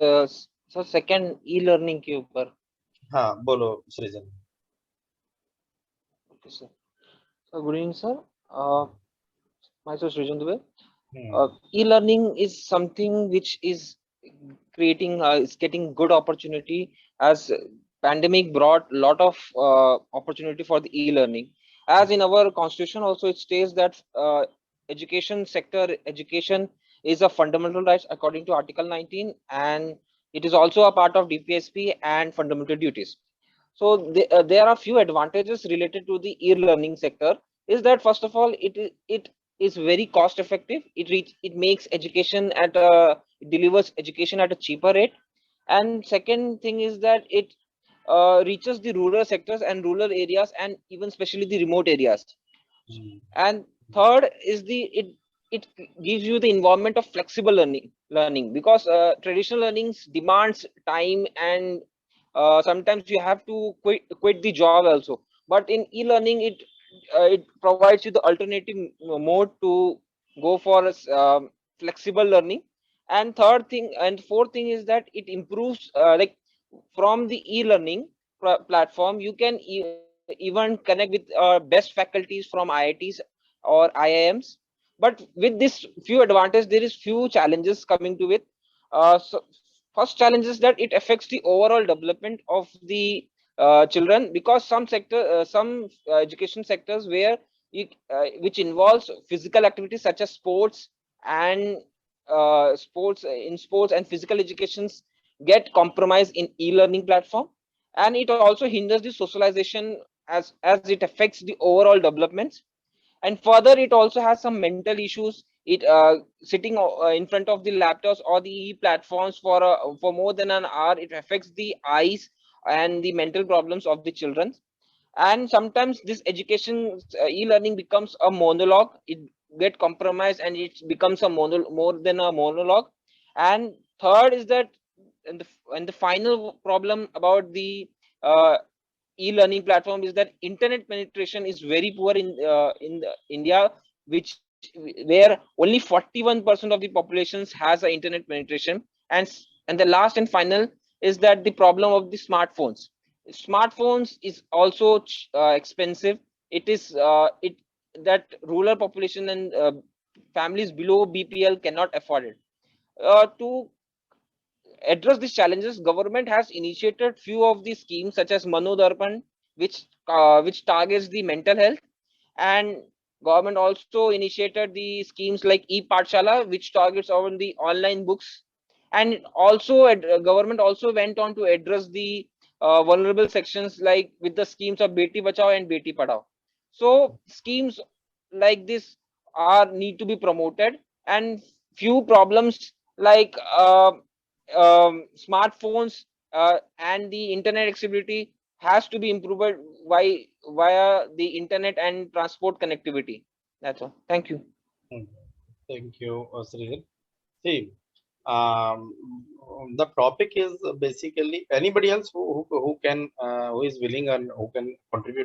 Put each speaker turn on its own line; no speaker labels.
Sir second e learning के ऊपर।
हाँ बोलो सृजन।
Okay sir. Sir good evening sir. Myself Srijan Dubey.
Hmm
E-learning is something which is creating is getting good opportunity, as pandemic brought lot of opportunity for the e-learning. As in our constitution also it states that education is a fundamental right according to article 19, and it is also a part of DPSP and fundamental duties. So there are few advantages related to the e-learning sector. Is that first of all, it is very cost effective. It makes education at a it delivers education at a cheaper rate. And second thing is that it reaches the rural sectors and rural areas, and even especially the remote areas.
Hmm
And third is it gives you the environment of flexible learning, because traditional learnings demands time, and sometimes you have to quit the job also. But in e-learning it provides you the alternative mode to go for flexible learning. And third thing and fourth thing is that it improves, like, from the e-learning platform you can even connect with best faculties from IITs or IIMs. But with this few advantages, there is few challenges coming to it. So first challenge is that it affects the overall development of the children, because some education sectors where which involves physical activities such as sports and sports and physical educations get compromised in e-learning platform. And it also hinders the socialization, as it affects the overall developments. And further it also has some mental issues. It sitting in front of the laptops or the platforms for more than an hour, it affects the eyes and the mental problems of the children. And sometimes this education e-learning becomes a monologue. It get compromised and it becomes a more than a monologue. And third is that, and the final problem about the uh, e-learning platform is that internet penetration is very poor in India, which where only 41% of the populations has a internet penetration. And the last and final is that the problem of the smartphones is also expensive. It is it that rural population and families below BPL cannot afford it. To address these challenges, government has initiated few of these schemes such as Mano Darpan, which targets the mental health. And government also initiated the schemes like e-Pathshala, which targets on the online books. And also government also went on to address the vulnerable sections, like with the schemes of Beti Bachao and Beti Padhao. So schemes like this are need to be promoted. And few problems like smartphones and the internet accessibility has to be improved via the internet and transport connectivity. That's all. Thank you.
Hmm. Thank you, Srijan. See, um, the topic is basically anybody else who can who is willing and who can contribute